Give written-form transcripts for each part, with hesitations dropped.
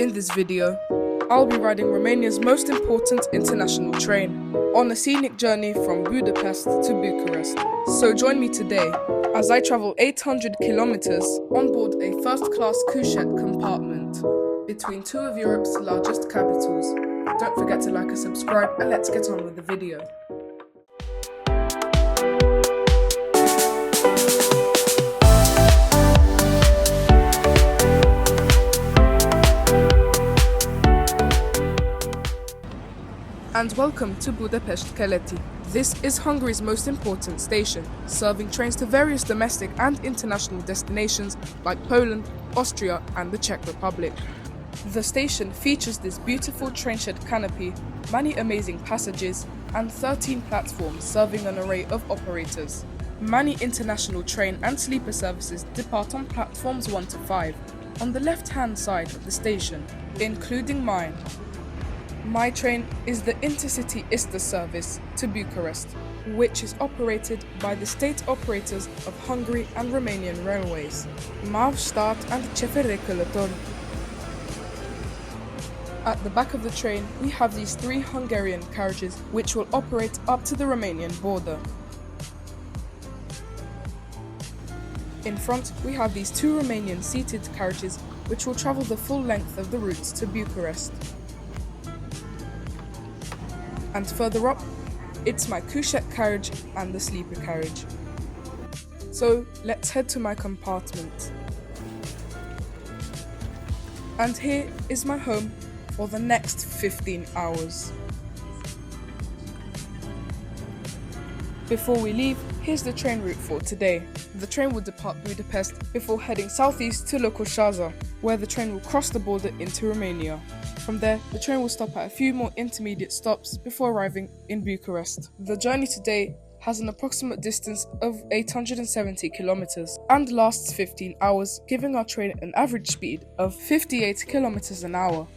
In this video, I'll be riding Romania's most important international train on a scenic journey from Budapest to Bucharest. So join me today as I travel 800 kilometers on board a first-class couchette compartment between two of Europe's largest capitals. Don't forget to like and subscribe, and let's get on with the video. And welcome to Budapest Keleti. This is Hungary's most important station, serving trains to various domestic and international destinations like Poland, Austria and the Czech Republic. The station features this beautiful train shed canopy, many amazing passages and 13 platforms serving an array of operators. Many international train and sleeper services depart on platforms 1 to 5 on the left-hand side of the station, including mine. My train is the Intercity Ister service to Bucharest, which is operated by the state operators of Hungary and Romanian railways, MÁV Stat and CFR Călători. At the back of the train, we have these 3 Hungarian carriages which will operate up to the Romanian border. In front, we have these 2 Romanian seated carriages which will travel the full length of the routes to Bucharest. And further up, it's my couchette carriage and the sleeper carriage. So let's head to my compartment. And here is my home for the next 15 hours. Before we leave, here's the train route for today. The train will depart Budapest before heading southeast to Locoșaza, where the train will cross the border into Romania. From there, the train will stop at a few more intermediate stops before arriving in Bucharest. The journey today has an approximate distance of 870 kilometers and lasts 15 hours, giving our train an average speed of 58 kilometers an hour.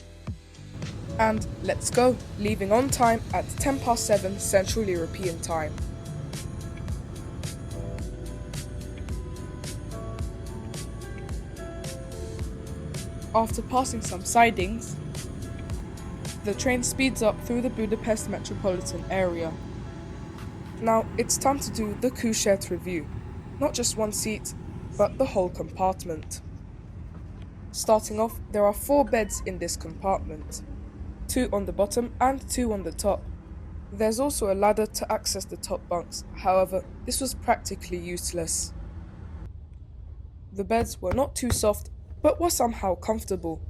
And let's go, leaving on time at 7:10 Central European Time. After passing some sidings, the train speeds up through the Budapest metropolitan area. Now it's time to do the couchette review. Not just one seat, but the whole compartment. Starting off, there are 4 beds in this compartment. 2 on the bottom and 2 on the top. There's also a ladder to access the top bunks, however, this was practically useless. The beds were not too soft, but were somehow comfortable.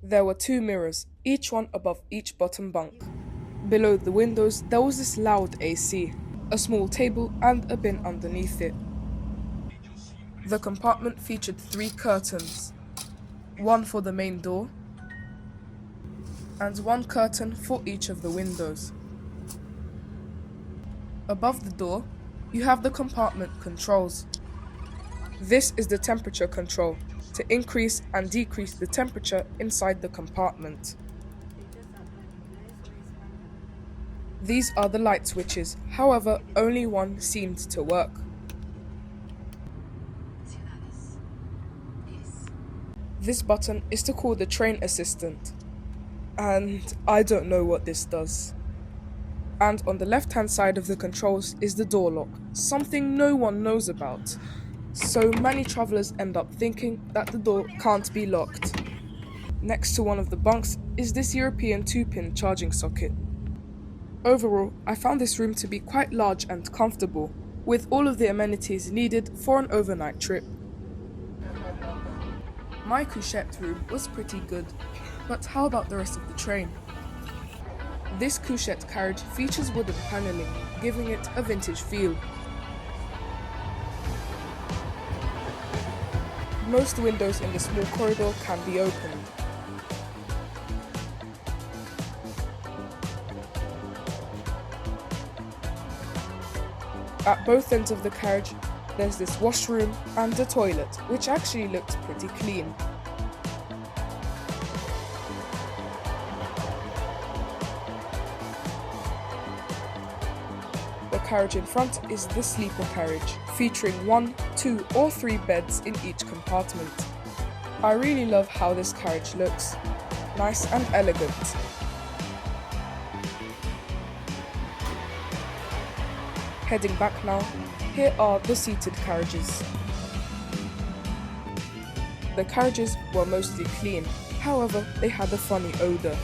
There were 2 mirrors, each one above each bottom bunk. Below the windows there was this loud AC, a small table and a bin underneath it. The compartment featured 3 curtains, 1 for the main door and 1 curtain for each of the windows. Above the door, you have the compartment controls. This is the temperature control, to increase and decrease the temperature inside the compartment. These are the light switches, however, only one seemed to work. This button is to call the train assistant, and I don't know what this does. And on the left-hand side of the controls is the door lock, something no one knows about. So many travellers end up thinking that the door can't be locked. Next to one of the bunks is this European 2-pin charging socket. Overall, I found this room to be quite large and comfortable, with all of the amenities needed for an overnight trip. My couchette room was pretty good, but how about the rest of the train? This couchette carriage features wooden panelling, giving it a vintage feel. Most windows in the small corridor can be opened. At both ends of the carriage, there's this washroom and a toilet, which actually looked pretty clean. The carriage in front is the sleeper carriage, featuring 1, 2 or 3 beds in each compartment. I really love how this carriage looks. Nice and elegant. Heading back now, here are the seated carriages. The carriages were mostly clean, however they had a funny odour.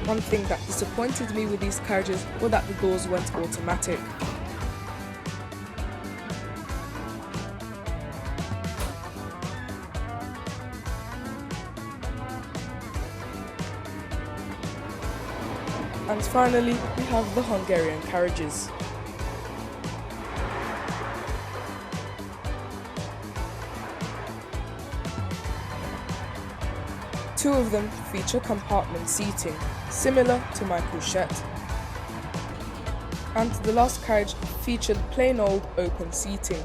One thing that disappointed me with these carriages was that the doors weren't automatic. And finally, we have the Hungarian carriages. Two of them feature compartment seating, similar to my couchette. And the last carriage featured plain old open seating.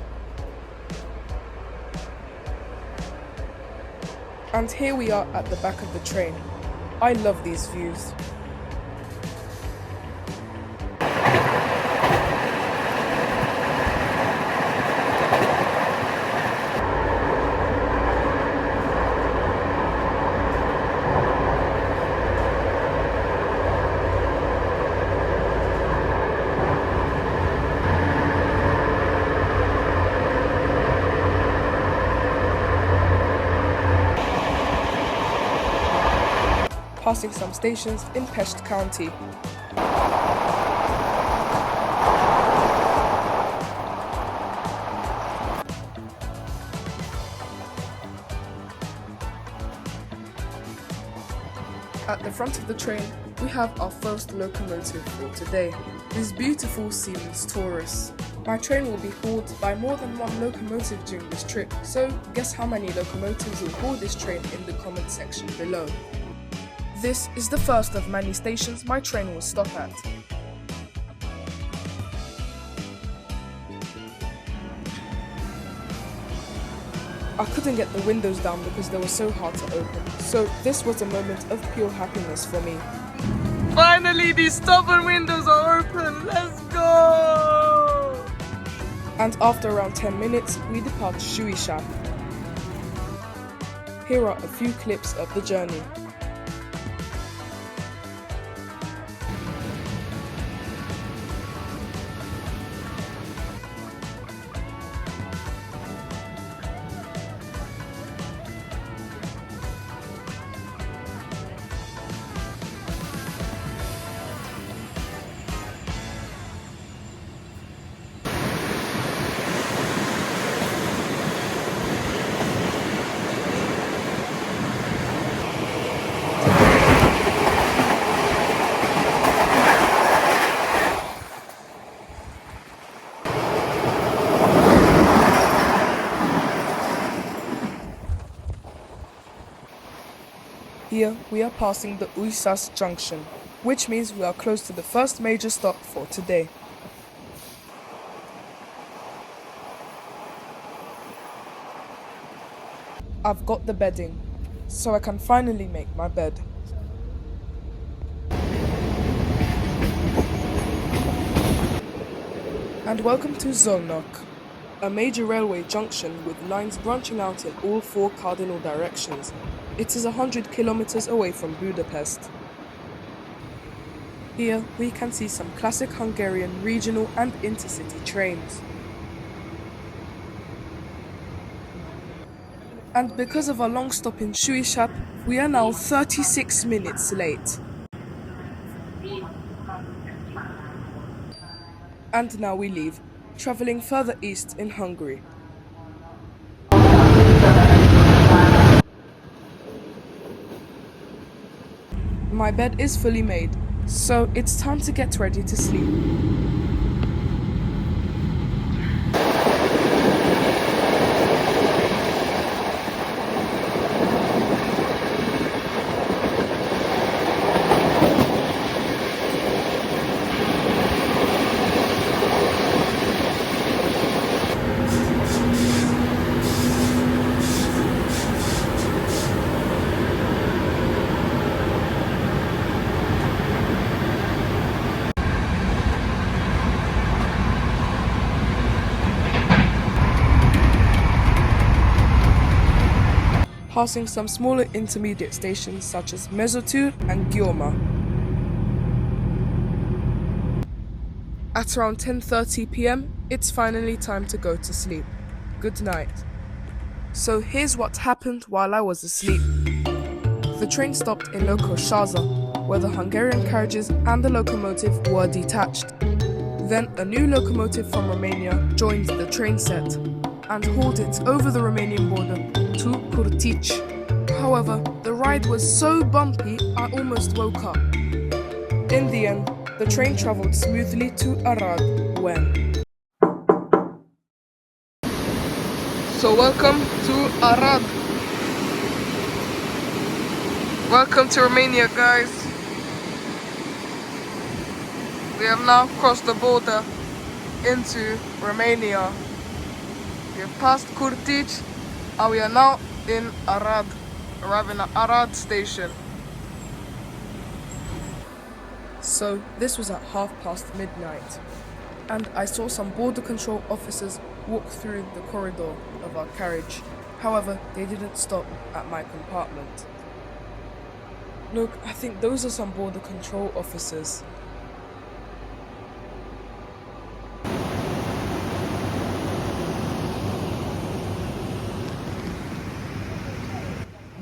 And here we are at the back of the train. I love these views. Passing some stations in Pest County. At the front of the train, we have our first locomotive for today, this beautiful Siemens Taurus. My train will be hauled by more than one locomotive during this trip, so guess how many locomotives will haul this train in the comment section below. This is the first of many stations my train will stop at. I couldn't get the windows down because they were so hard to open, so this was a moment of pure happiness for me. Finally, these stubborn windows are open! Let's go! And after around 10 minutes, we depart Suishap. Here are a few clips of the journey. Here we are passing the Uisas junction, which means we are close to the first major stop for today. I've got the bedding, so I can finally make my bed. And welcome to Szolnok, a major railway junction with lines branching out in all four cardinal directions. It is 100 kilometers away from Budapest. Here we can see some classic Hungarian regional and intercity trains. And because of our long stop in Suishap, we are now 36 minutes late. And now we leave, travelling further east in Hungary. My bed is fully made, so it's time to get ready to sleep. passing some smaller intermediate stations such as Mezotur and Gyoma. At around 10:30 p.m, it's finally time to go to sleep. Good night. So here's what happened while I was asleep. The train stopped in Loco Shaza, where the Hungarian carriages and the locomotive were detached. Then a new locomotive from Romania joined the train set and hauled it over the Romanian border to Curtici. However, the ride was so bumpy I almost woke up. In the end, the train travelled smoothly to Arad when... So welcome to Arad. Welcome to Romania, guys. We have now crossed the border into Romania. We have passed Curtici and we are now in Arad, arriving at Arad station. So this was at midnight, and I saw some border control officers walk through the corridor of our carriage. However, they didn't stop at my compartment. Look, I think those are some border control officers.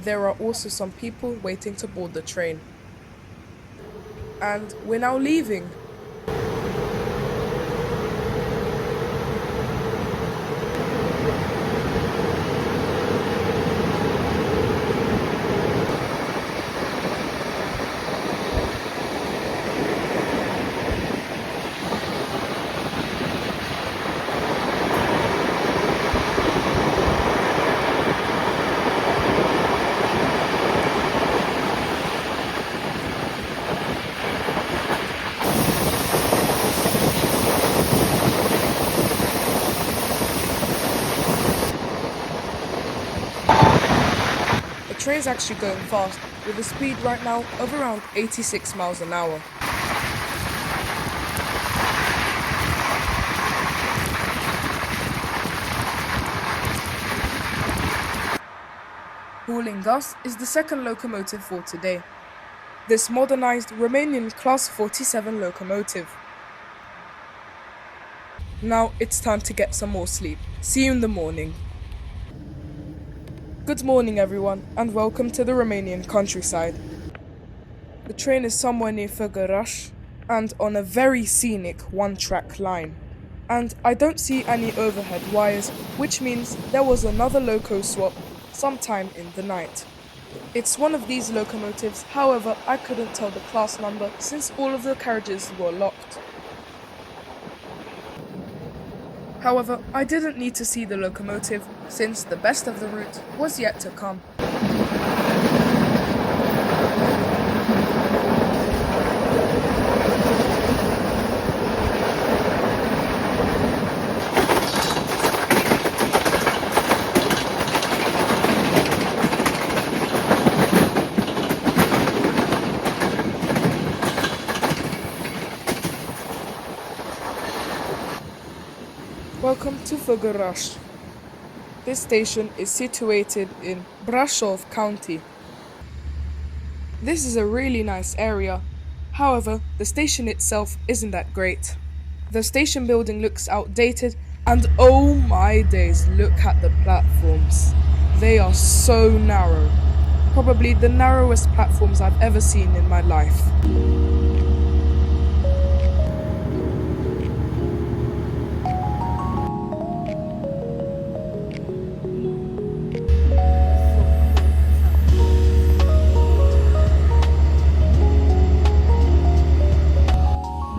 There are also some people waiting to board the train. And we're now leaving. The train's actually going fast, with a speed right now of around 86 miles an hour. Hauling us is the second locomotive for today. This modernized Romanian Class 47 locomotive. Now it's time to get some more sleep. See you in the morning. Good morning everyone, and welcome to the Romanian countryside. The train is somewhere near Făgăraș and on a very scenic one-track line. And I don't see any overhead wires, which means there was another loco swap sometime in the night. It's one of these locomotives, however I couldn't tell the class number since all of the carriages were locked. However, I didn't need to see the locomotive, since the best of the route was yet to come. Welcome to Făgăraș. This station is situated in Brașov County. This is a really nice area. However, the station itself isn't that great. The station building looks outdated, and oh my days, look at the platforms. They are so narrow. Probably the narrowest platforms I've ever seen in my life.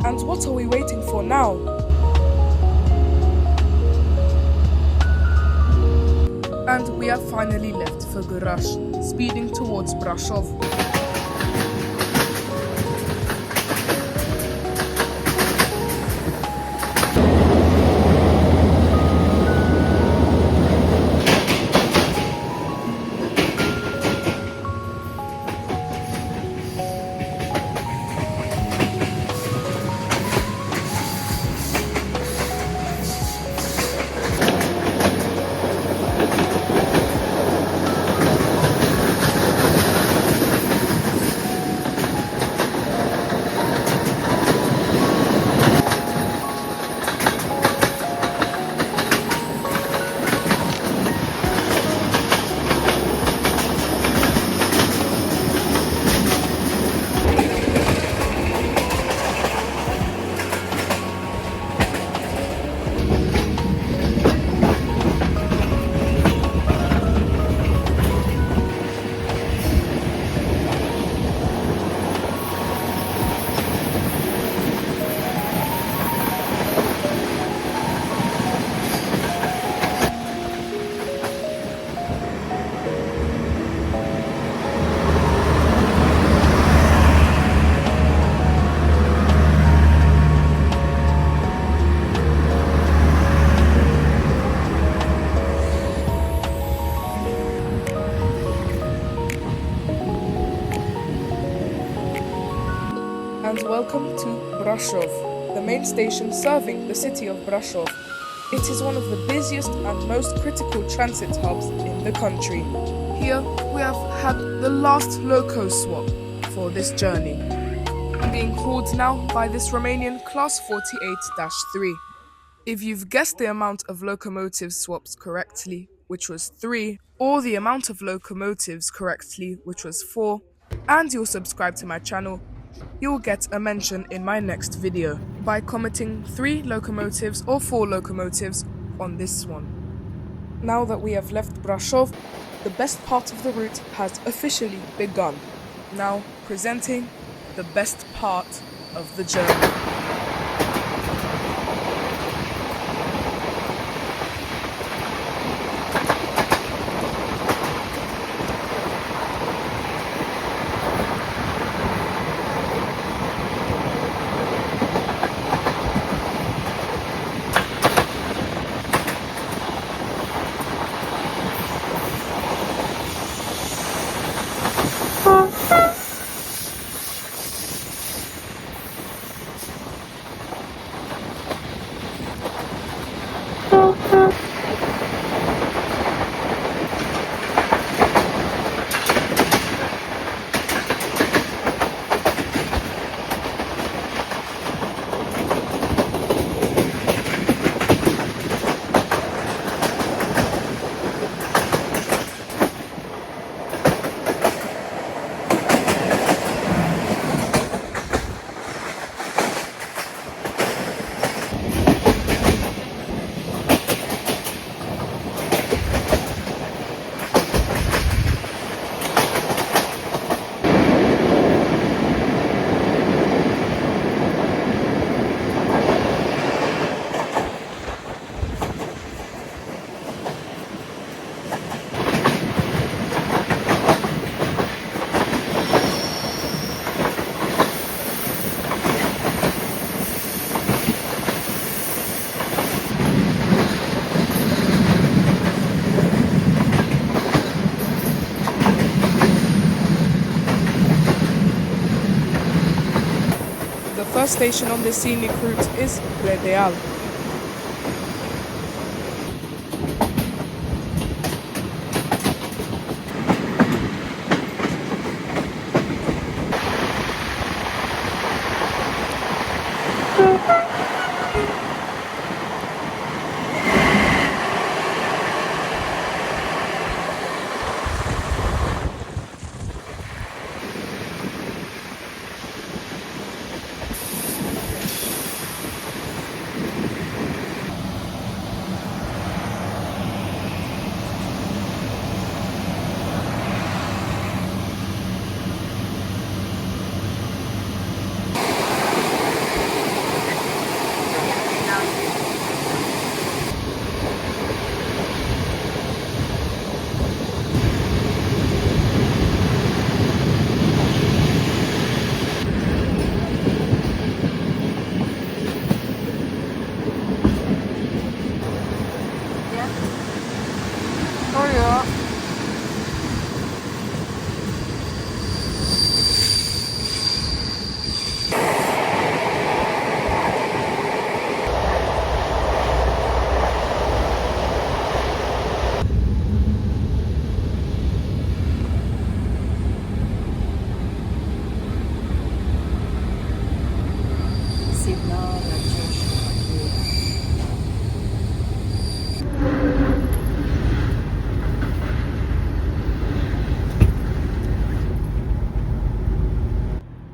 And what are we waiting for now? And we have finally left Făgăraș, speeding towards Brașov. welcome to Brasov, the main station serving the city of Brasov. It is one of the busiest and most critical transit hubs in the country. Here we have had the last loco swap for this journey, being hauled now by this Romanian Class 48-3. If you've guessed the amount of locomotive swaps correctly, which was 3, or the amount of locomotives correctly, which was 4, and you'll subscribe to my channel, you'll get a mention in my next video by commenting 3 locomotives or 4 locomotives on this one. Now that we have left Brasov, the best part of the route has officially begun. Now presenting the best part of the journey. The first station on this scenic route is Redeal.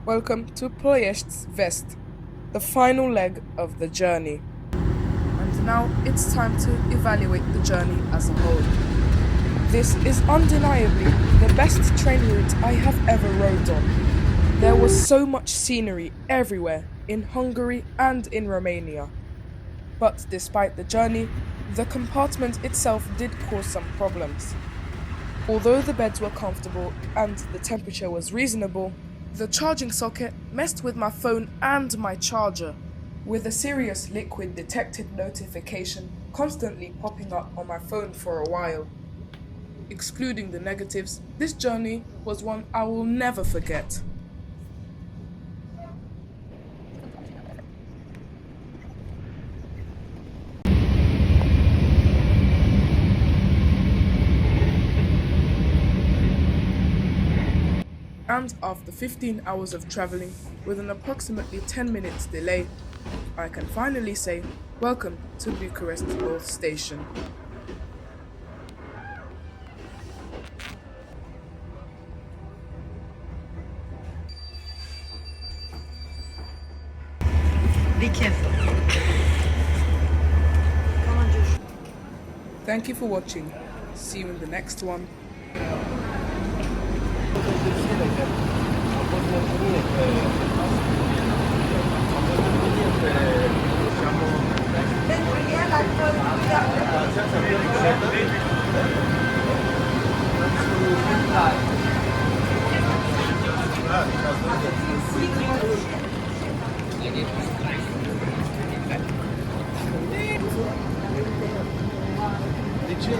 Welcome to Ploiești's Vest, the final leg of the journey. And now it's time to evaluate the journey as a whole. This is undeniably the best train route I have ever rode on. There was so much scenery everywhere in Hungary and in Romania. But despite the journey, the compartment itself did cause some problems. Although the beds were comfortable and the temperature was reasonable, the charging socket messed with my phone and my charger, with a serious liquid detected notification constantly popping up on my phone for a while. Excluding the negatives, this journey was one I will never forget. And after 15 hours of travelling with an approximately 10 minutes delay, I can finally say welcome to Bucharest North Station. Be careful. Come on, Josh. Thank you for watching. See you in the next one. De ce?